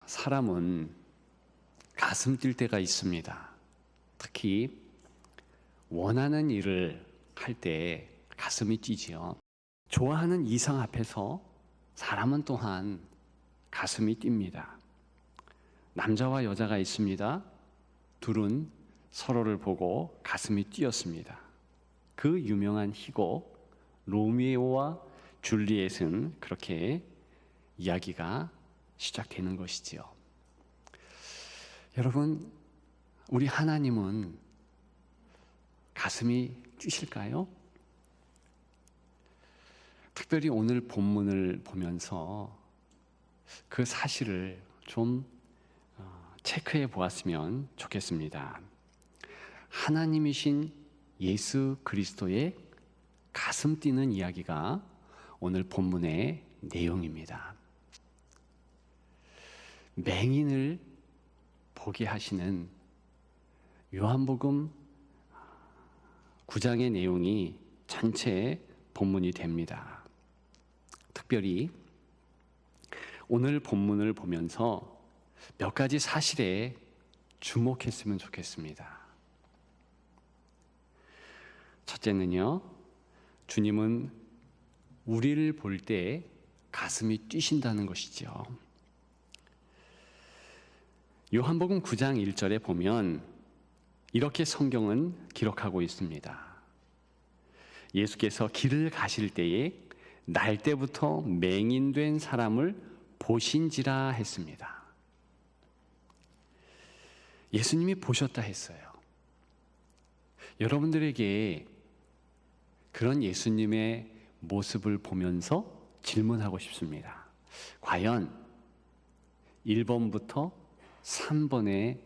사람은 가슴 뛸 때가 있습니다. 특히 원하는 일을 할 때 가슴이 뛰지요. 좋아하는 이성 앞에서 사람은 또한 가슴이 뜁니다. 남자와 여자가 있습니다. 둘은 서로를 보고 가슴이 뛰었습니다. 그 유명한 희곡 로미오와 줄리엣은 그렇게 이야기가 시작되는 것이지요. 여러분, 우리 하나님은 가슴이 뛰실까요? 특별히 오늘 본문을 보면서 그 사실을 좀 체크해 보았으면 좋겠습니다. 하나님이신 예수 그리스도의 가슴 뛰는 이야기가 오늘 본문의 내용입니다. 맹인을 보게 하시는 요한복음 9장의 내용이 전체 본문이 됩니다. 특별히 오늘 본문을 보면서 몇 가지 사실에 주목했으면 좋겠습니다. 첫째는요, 주님은 우리를 볼 때 가슴이 뛰신다는 것이죠. 요한복음 9장 1절에 보면 이렇게 성경은 기록하고 있습니다. 예수께서 길을 가실 때에 날 때부터 맹인된 사람을 보신지라 했습니다. 예수님이 보셨다 했어요. 여러분들에게 그런 예수님의 모습을 보면서 질문하고 싶습니다. 과연 1번부터 3번의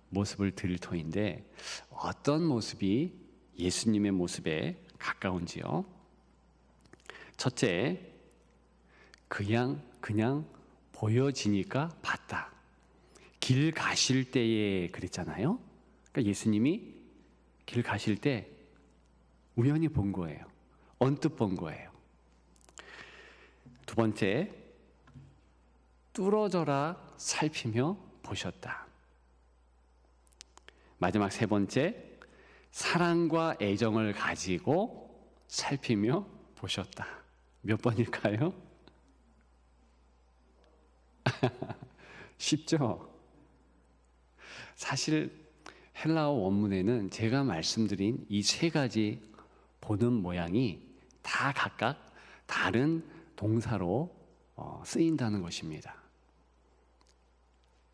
모습을 드릴 터인데 어떤 모습이 예수님의 모습에 가까운지요? 첫째, 그냥 보여지니까 봤다. 길 가실 때에 그랬잖아요. 그러니까 예수님이 길 가실 때 우연히 본 거예요. 언뜻 본 거예요. 두 번째, 뚫어져라 살피며 보셨다. 마지막 세 번째, 사랑과 애정을 가지고 살피며 보셨다. 몇 번일까요? 쉽죠? 사실 헬라어 원문에는 제가 말씀드린 이 세 가지 보는 모양이 다 각각 다른 동사로 쓰인다는 것입니다.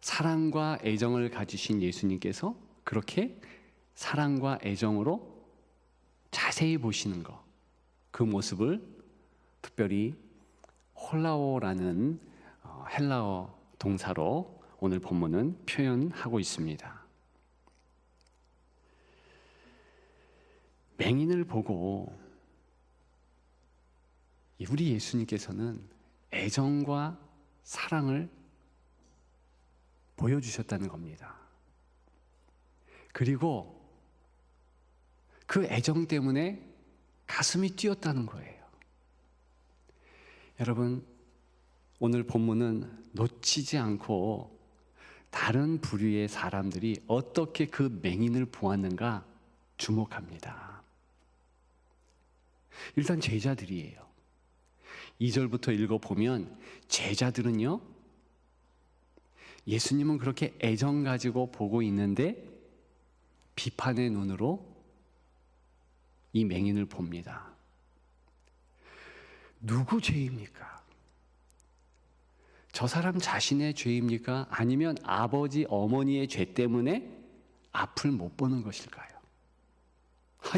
사랑과 애정을 가지신 예수님께서 그렇게 사랑과 애정으로 자세히 보시는 것, 그 모습을 특별히 홀라오라는 헬라어 동사로 오늘 본문은 표현하고 있습니다. 맹인을 보고 우리 예수님께서는 애정과 사랑을 보여주셨다는 겁니다. 그리고 그 애정 때문에 가슴이 뛰었다는 거예요. 여러분, 오늘 본문은 놓치지 않고 다른 부류의 사람들이 어떻게 그 맹인을 보았는가 주목합니다. 일단 제자들이에요. 2절부터 읽어보면 제자들은요, 예수님은 그렇게 애정 가지고 보고 있는데 비판의 눈으로 이 맹인을 봅니다. 누구 죄입니까? 저 사람 자신의 죄입니까? 아니면 아버지, 어머니의 죄 때문에 앞을 못 보는 것일까요?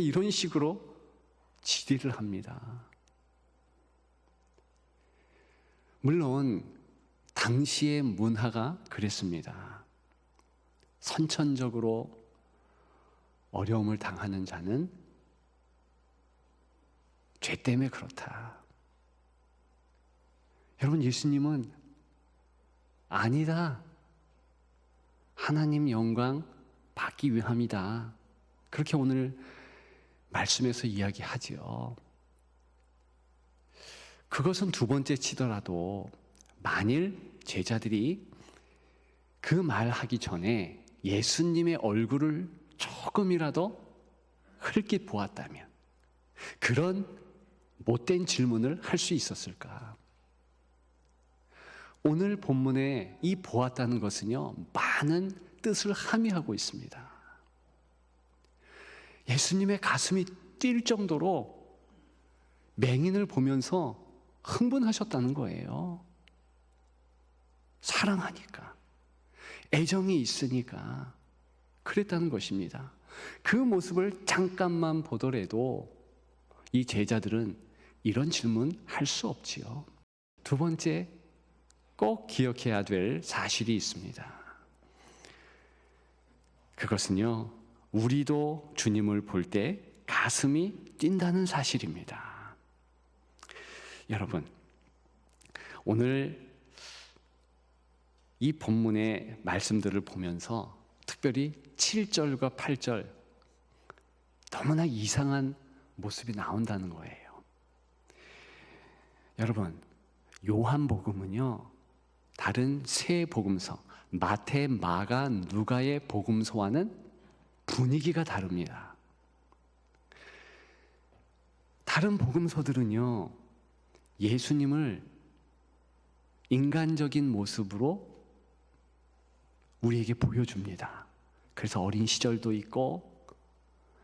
이런 식으로 질의를 합니다. 물론 당시의 문화가 그랬습니다. 선천적으로 어려움을 당하는 자는 죄 때문에 그렇다. 여러분, 예수님은 아니다. 하나님 영광 받기 위함이다. 그렇게 오늘 말씀에서 이야기하지요. 그것은 두 번째 치더라도 만일 제자들이 그 말하기 전에 예수님의 얼굴을 조금이라도 흘낏 보았다면 그런 못된 질문을 할 수 있었을까? 오늘 본문에 이 보았다는 것은요, 많은 뜻을 함의하고 있습니다. 예수님의 가슴이 뛸 정도로 맹인을 보면서 흥분하셨다는 거예요. 사랑하니까, 애정이 있으니까 그랬다는 것입니다. 그 모습을 잠깐만 보더라도 이 제자들은 이런 질문 할 수 없지요. 두 번째, 꼭 기억해야 될 사실이 있습니다. 그것은요, 우리도 주님을 볼 때 가슴이 뛴다는 사실입니다. 여러분, 오늘 이 본문의 말씀들을 보면서 특별히 7절과 8절 너무나 이상한 모습이 나온다는 거예요. 여러분, 요한복음은요, 다른 세 복음서, 마태, 마가, 누가의 복음서와는 분위기가 다릅니다. 다른 복음서들은요, 예수님을 인간적인 모습으로 우리에게 보여줍니다. 그래서 어린 시절도 있고,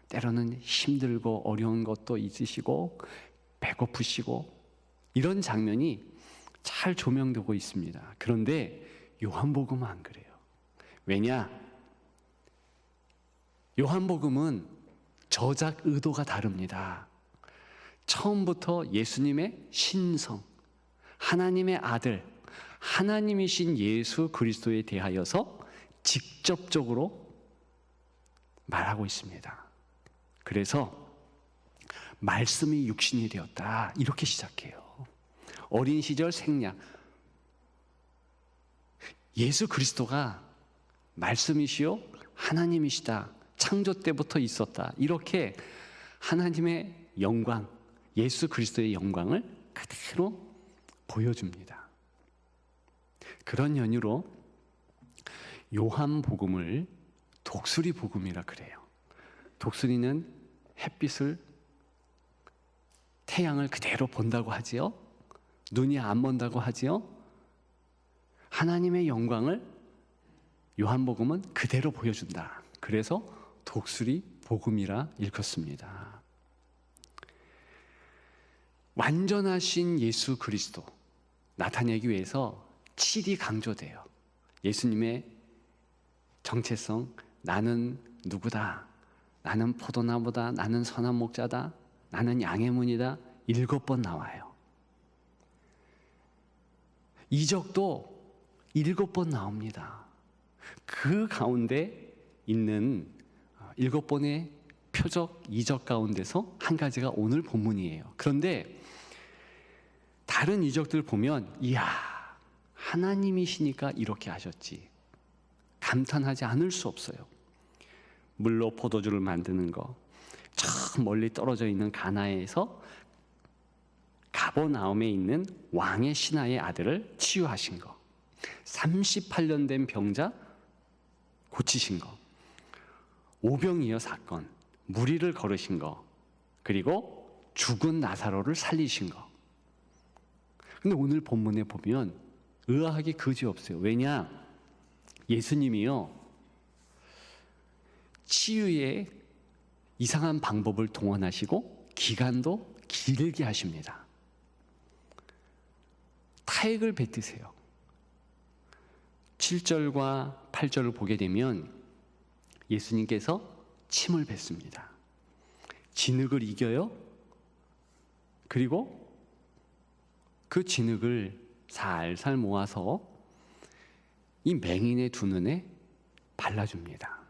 때로는 힘들고 어려운 것도 있으시고, 배고프시고, 이런 장면이 잘 조명되고 있습니다. 그런데 요한복음은 안 그래요. 왜냐? 요한복음은 저작 의도가 다릅니다. 처음부터 예수님의 신성, 하나님의 아들, 하나님이신 예수 그리스도에 대하여서 직접적으로 말하고 있습니다. 그래서 말씀이 육신이 되었다, 이렇게 시작해요. 어린 시절 생략, 예수 그리스도가 말씀이시요 하나님이시다, 창조 때부터 있었다, 이렇게 하나님의 영광, 예수 그리스도의 영광을 그대로 보여줍니다. 그런 연유로 요한복음을 독수리 복음이라 그래요. 독수리는 햇빛을, 태양을 그대로 본다고 하지요. 눈이 안 먼다고 하지요. 하나님의 영광을 요한복음은 그대로 보여준다. 그래서 독수리 복음이라 일컫습니다. 완전하신 예수 그리스도 나타내기 위해서 7이 강조돼요. 예수님의 정체성, 나는 누구다, 나는 포도나무다, 나는 선한 목자다, 나는 양의 문이다, 7번 나와요. 이적도 7번 나옵니다. 그 가운데 있는 7번의 표적 이적 가운데서 한 가지가 오늘 본문이에요. 그런데 다른 이적들 보면, 이야, 하나님이시니까 이렇게 하셨지, 감탄하지 않을 수 없어요. 물로 포도주를 만드는 거, 저 멀리 떨어져 있는 가나에서 가버나움에 있는 왕의 신하의 아들을 치유하신 거, 38년 된 병자 고치신 거, 오병이어 사건, 무리를 걸으신 거, 그리고 죽은 나사로를 살리신 거. 근데 오늘 본문에 보면 의아하기 그지없어요. 왜냐? 예수님이요, 치유의 이상한 방법을 동원하시고 기간도 길게 하십니다. 타액을 뱉으세요. 7절과 8절을 보게 되면 예수님께서 침을 뱉습니다. 진흙을 이겨요. 그리고 그 진흙을 살살 모아서 이 맹인의 두 눈에 발라줍니다.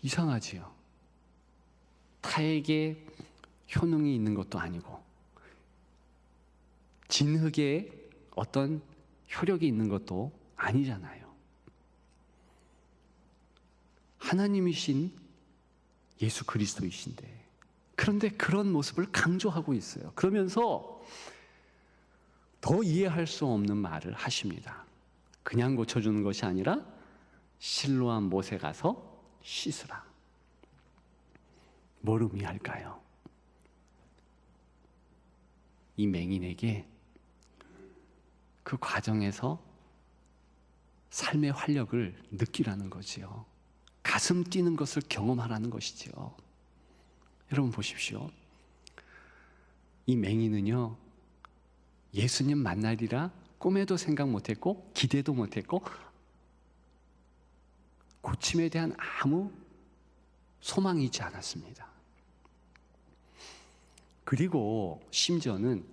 이상하지요? 타액에 효능이 있는 것도 아니고 진흙에 어떤 효력이 있는 것도 아니잖아요. 하나님이신 예수 그리스도이신데, 그런데 그런 모습을 강조하고 있어요. 그러면서 더 이해할 수 없는 말을 하십니다. 그냥 고쳐주는 것이 아니라 실로암 못에 가서 씻으라. 뭘 의미할까요? 이 맹인에게 그 과정에서 삶의 활력을 느끼라는 거지요. 가슴 뛰는 것을 경험하라는 것이지요. 여러분 보십시오. 이 맹인은요, 예수님 만나리라 꿈에도 생각 못했고 기대도 못했고 고침에 대한 아무 소망이 있지 않았습니다. 그리고 심지어는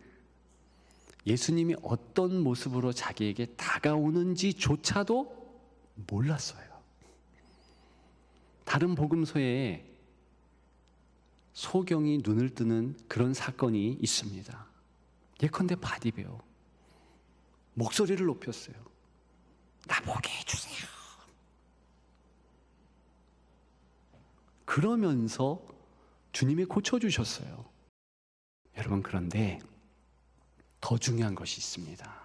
예수님이 어떤 모습으로 자기에게 다가오는지조차도 몰랐어요. 다른 복음서에 소경이 눈을 뜨는 그런 사건이 있습니다. 예컨대 바디베오, 목소리를 높였어요. 나 보게 해주세요. 그러면서 주님이 고쳐주셨어요. 여러분, 그런데 더 중요한 것이 있습니다.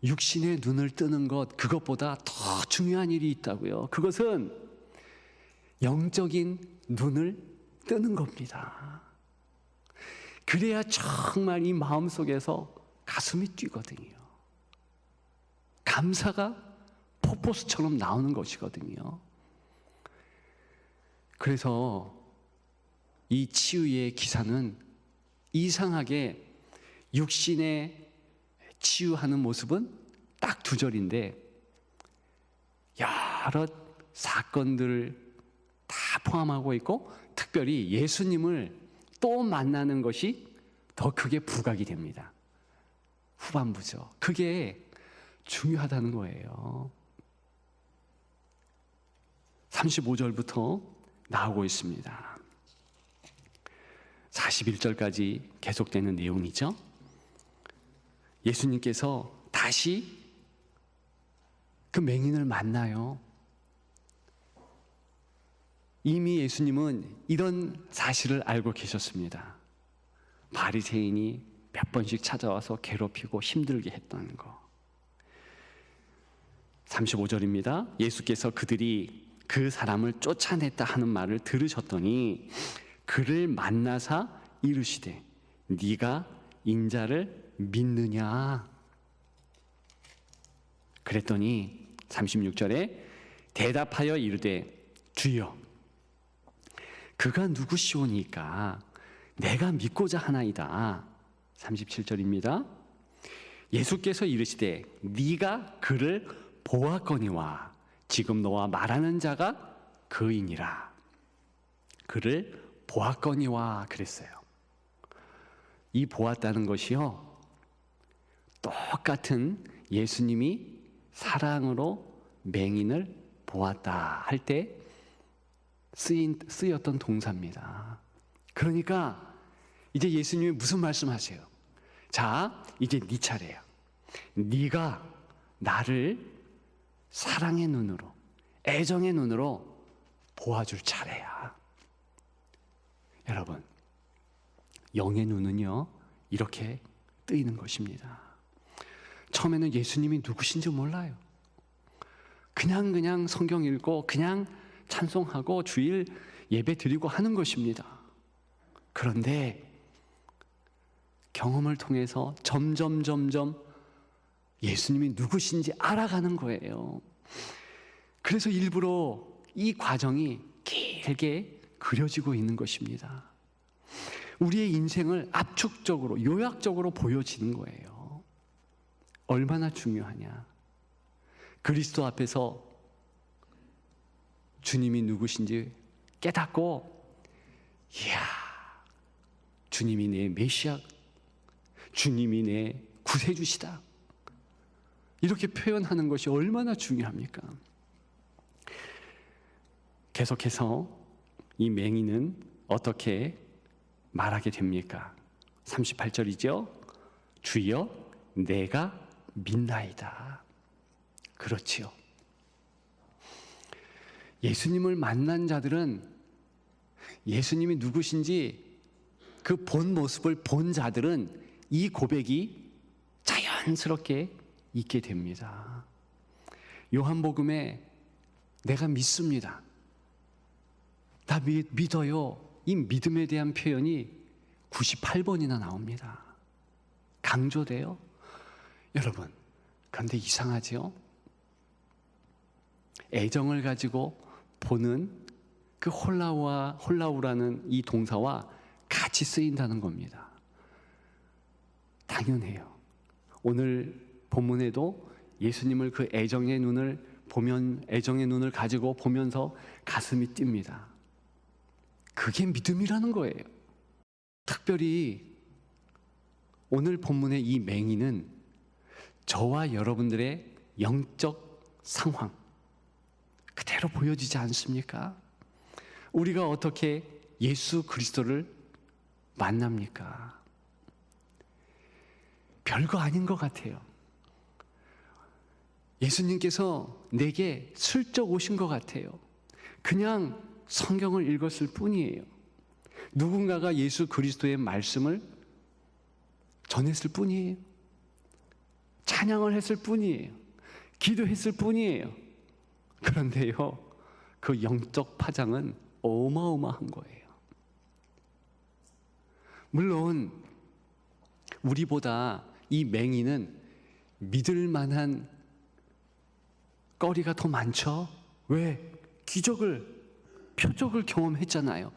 육신의 눈을 뜨는 것, 그것보다 더 중요한 일이 있다고요. 그것은 영적인 눈을 뜨는 겁니다. 그래야 정말 이 마음속에서 가슴이 뛰거든요. 감사가 폭포수처럼 나오는 것이거든요. 그래서 이 치유의 기사는 이상하게 육신의 치유하는 모습은 딱 2절인데 여러 사건들을 다 포함하고 있고 특별히 예수님을 또 만나는 것이 더 크게 부각이 됩니다. 후반부죠. 그게 중요하다는 거예요. 35절부터 나오고 있습니다. 41절까지 계속되는 내용이죠. 예수님께서 다시 그 맹인을 만나요. 이미 예수님은 이런 사실을 알고 계셨습니다. 바리새인이 몇 번씩 찾아와서 괴롭히고 힘들게 했다는 거. 35절입니다. 예수께서 그들이 그 사람을 쫓아냈다 하는 말을 들으셨더니 그를 만나사 이르시되 네가 인자를 믿느냐? 그랬더니 36절에 대답하여 이르되 주여 그가 누구시오니까 내가 믿고자 하나이다. 37절입니다. 예수께서 이르시되 네가 그를 보았거니와 지금 너와 말하는 자가 그이니라. 그를 보았거니와 그랬어요. 이 보았다는 것이요, 똑같은 예수님이 사랑으로 맹인을 보았다 할 때 쓰였던 동사입니다. 그러니까 이제 예수님이 무슨 말씀하세요? 자, 이제 네 차례야. 네가 나를 사랑의 눈으로, 애정의 눈으로 보아줄 차례야. 여러분, 영의 눈은요 이렇게 뜨이는 것입니다. 처음에는 예수님이 누구신지 몰라요. 그냥 성경 읽고 그냥 찬송하고 주일 예배 드리고 하는 것입니다. 그런데 경험을 통해서 점점 예수님이 누구신지 알아가는 거예요. 그래서 일부러 이 과정이 길게 그려지고 있는 것입니다. 우리의 인생을 압축적으로, 요약적으로 보여지는 거예요. 얼마나 중요하냐. 그리스도 앞에서 주님이 누구신지 깨닫고, 이야, 주님이 내 메시아, 주님이 내 구세주시다, 이렇게 표현하는 것이 얼마나 중요합니까? 계속해서 이 맹인은 어떻게 말하게 됩니까? 38절이죠. 주여 내가 믿나이다. 그렇지요. 예수님을 만난 자들은, 예수님이 누구신지 그 본 모습을 본 자들은 이 고백이 자연스럽게 있게 됩니다. 요한복음에 내가 믿습니다, 나 믿어요, 이 믿음에 대한 표현이 98번이나 나옵니다. 강조돼요. 여러분, 그런데 이상하죠? 애정을 가지고 보는 그 홀라우라는 이 동사와 같이 쓰인다는 겁니다. 당연해요. 오늘 본문에도 예수님을 그 애정의 눈을 가지고 보면서 가슴이 뜁니다. 그게 믿음이라는 거예요. 특별히 오늘 본문의 이 맹인은 저와 여러분들의 영적 상황 그대로 보여지지 않습니까? 우리가 어떻게 예수 그리스도를 만납니까? 별거 아닌 것 같아요. 예수님께서 내게 슬쩍 오신 것 같아요. 그냥 성경을 읽었을 뿐이에요. 누군가가 예수 그리스도의 말씀을 전했을 뿐이에요. 찬양을 했을 뿐이에요. 기도했을 뿐이에요. 그런데요, 그 영적 파장은 어마어마한 거예요. 물론 우리보다 이 맹인은 믿을 만한 거리가 더 많죠. 왜? 표적을 경험했잖아요.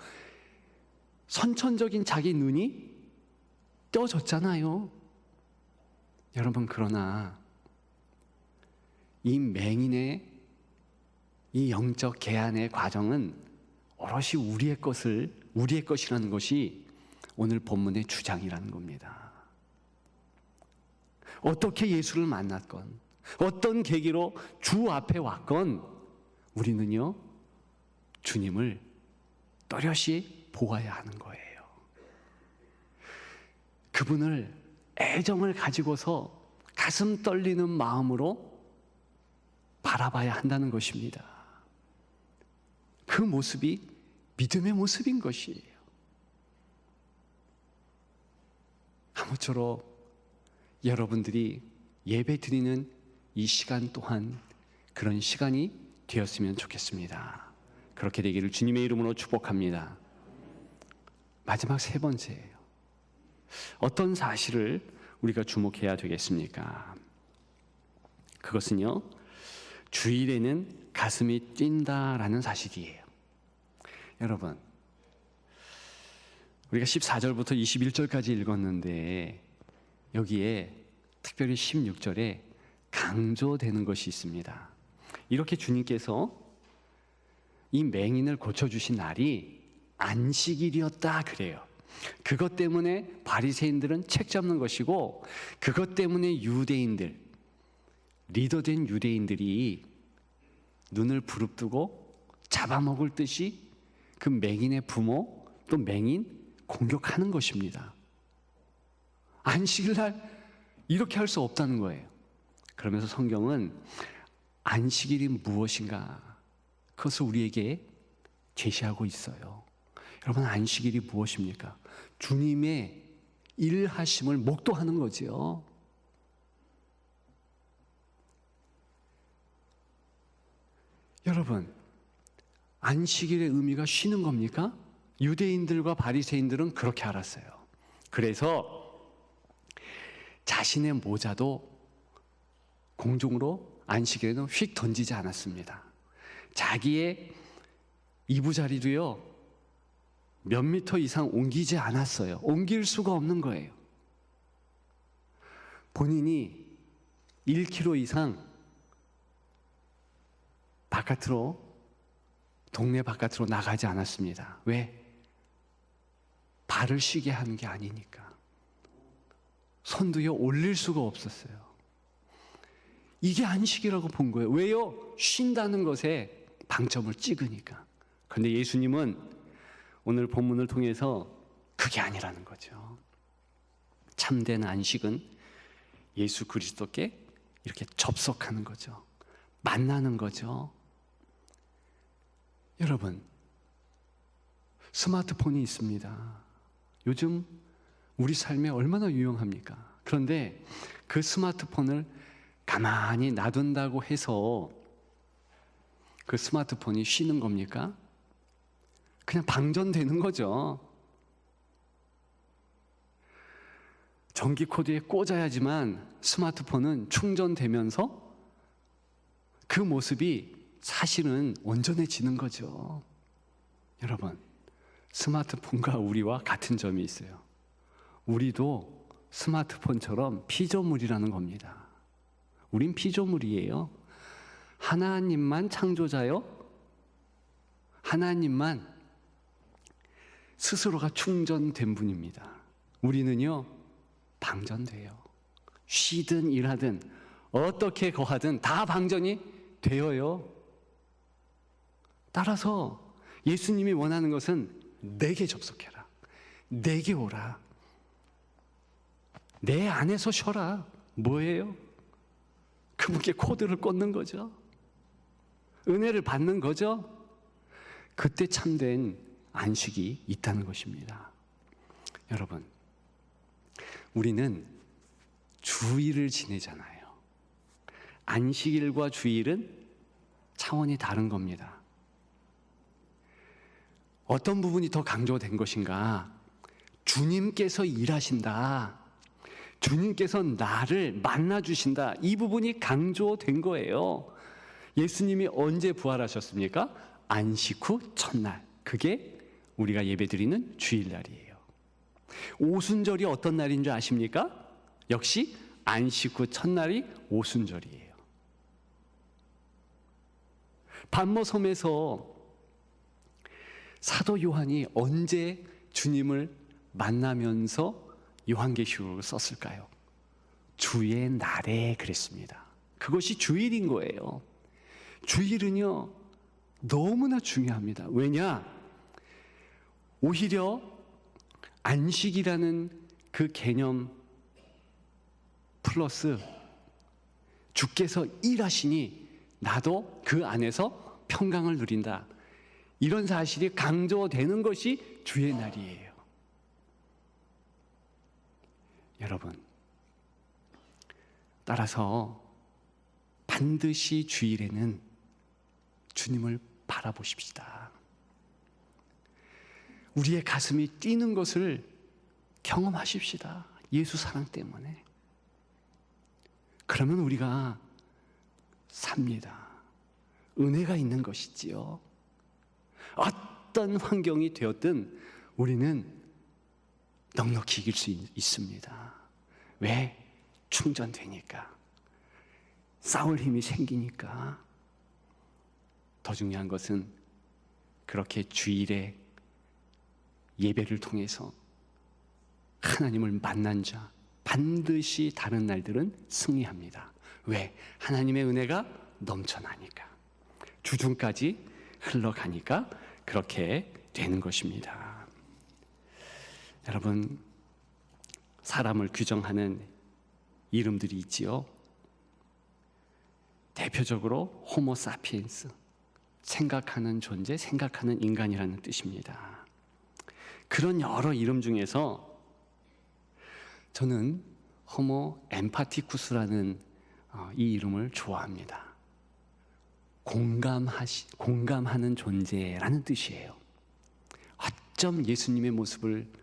선천적인 자기 눈이 떠졌잖아요. 여러분, 그러나 이 맹인의 이 영적 계한의 과정은 오롯이 우리의 것이라는 것이 오늘 본문의 주장이라는 겁니다. 어떻게 예수를 만났건, 어떤 계기로 주 앞에 왔건, 우리는요, 주님을 또렷이 보아야 하는 거예요. 그분을 애정을 가지고서 가슴 떨리는 마음으로 바라봐야 한다는 것입니다. 그 모습이 믿음의 모습인 것이에요. 아무쪼록 여러분들이 예배 드리는 이 시간 또한 그런 시간이 되었으면 좋겠습니다. 그렇게 되기를 주님의 이름으로 축복합니다. 마지막 세 번째예요. 어떤 사실을 우리가 주목해야 되겠습니까? 그것은요, 주일에는 가슴이 뛴다라는 사실이에요. 여러분, 우리가 14절부터 21절까지 읽었는데 여기에 특별히 16절에 강조되는 것이 있습니다. 이렇게 주님께서 이 맹인을 고쳐주신 날이 안식일이었다 그래요. 그것 때문에 바리새인들은 책 잡는 것이고, 그것 때문에 유대인들, 리더된 유대인들이 눈을 부릅뜨고 잡아먹을 듯이 그 맹인의 부모 또 맹인 공격하는 것입니다. 안식일 날 이렇게 할 수 없다는 거예요. 그러면서 성경은 안식일이 무엇인가, 그것을 우리에게 제시하고 있어요. 여러분, 안식일이 무엇입니까? 주님의 일하심을 목도하는 거지요. 여러분, 안식일의 의미가 쉬는 겁니까? 유대인들과 바리새인들은 그렇게 알았어요. 그래서 자신의 모자도 공중으로 안식일에는 휙 던지지 않았습니다. 자기의 이부자리도요, 몇 미터 이상 옮기지 않았어요. 옮길 수가 없는 거예요. 본인이 1km 이상 동네 바깥으로 나가지 않았습니다. 왜? 발을 쉬게 하는 게 아니니까. 손도요, 올릴 수가 없었어요. 이게 안식이라고 본 거예요. 왜요? 쉰다는 것에 방점을 찍으니까. 그런데 예수님은 오늘 본문을 통해서 그게 아니라는 거죠. 참된 안식은 예수 그리스도께 이렇게 접속하는 거죠. 만나는 거죠. 여러분, 스마트폰이 있습니다. 요즘 우리 삶에 얼마나 유용합니까? 그런데 그 스마트폰을 가만히 놔둔다고 해서 그 스마트폰이 쉬는 겁니까? 그냥 방전되는 거죠. 전기 코드에 꽂아야지만 스마트폰은 충전되면서 그 모습이 사실은 온전해지는 거죠. 여러분, 스마트폰과 우리와 같은 점이 있어요. 우리도 스마트폰처럼 피조물이라는 겁니다. 우린 피조물이에요. 하나님만 창조자요. 하나님만 스스로가 충전된 분입니다. 우리는요, 방전돼요. 쉬든 일하든 어떻게 거하든 다 방전이 되어요. 따라서 예수님이 원하는 것은 내게 접속해라. 내게 오라. 내 안에서 쉬어라. 뭐예요? 그분께 코드를 꽂는 거죠. 은혜를 받는 거죠. 그때 참된 안식이 있다는 것입니다. 여러분, 우리는 주일을 지내잖아요. 안식일과 주일은 차원이 다른 겁니다. 어떤 부분이 더 강조된 것인가? 주님께서 일하신다. 주님께서 나를 만나주신다. 이 부분이 강조된 거예요. 예수님이 언제 부활하셨습니까? 안식 후 첫날. 그게 우리가 예배드리는 주일날이에요. 오순절이 어떤 날인 줄 아십니까? 역시 안식 후 첫날이 오순절이에요. 반모섬에서 사도 요한이 언제 주님을 만나면서 요한계시록을 썼을까요? 주의 날에 그랬습니다. 그것이 주일인 거예요. 주일은요, 너무나 중요합니다. 왜냐? 오히려 안식이라는 그 개념 플러스 주께서 일하시니 나도 그 안에서 평강을 누린다. 이런 사실이 강조되는 것이 주의 날이에요. 여러분, 따라서 반드시 주일에는 주님을 바라보십시다. 우리의 가슴이 뛰는 것을 경험하십시다. 예수 사랑 때문에. 그러면 우리가 삽니다. 은혜가 있는 것이지요. 어떤 환경이 되었든 우리는 넉넉히 이길 수 있습니다. 왜? 충전되니까. 싸울 힘이 생기니까. 더 중요한 것은 그렇게 주일에 예배를 통해서 하나님을 만난 자 반드시 다른 날들은 승리합니다. 왜? 하나님의 은혜가 넘쳐나니까. 주중까지 흘러가니까 그렇게 되는 것입니다. 여러분, 사람을 규정하는 이름들이 있지요. 대표적으로 호모 사피엔스, 생각하는 존재, 생각하는 인간이라는 뜻입니다. 그런 여러 이름 중에서 저는 호모 엠파티쿠스라는 이 이름을 좋아합니다. 공감하는 존재라는 뜻이에요. 어쩜 예수님의 모습을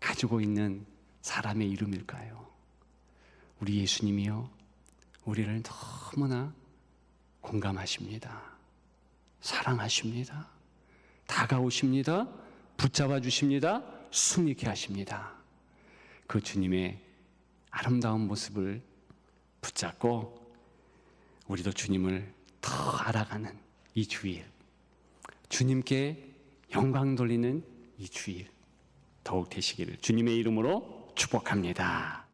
가지고 있는 사람의 이름일까요? 우리 예수님이요, 우리를 너무나 공감하십니다. 사랑하십니다. 다가오십니다. 붙잡아 주십니다. 숨있게 하십니다. 그 주님의 아름다운 모습을 붙잡고 우리도 주님을 더 알아가는 이 주일, 주님께 영광 돌리는 이 주일 더욱 되시기를 주님의 이름으로 축복합니다.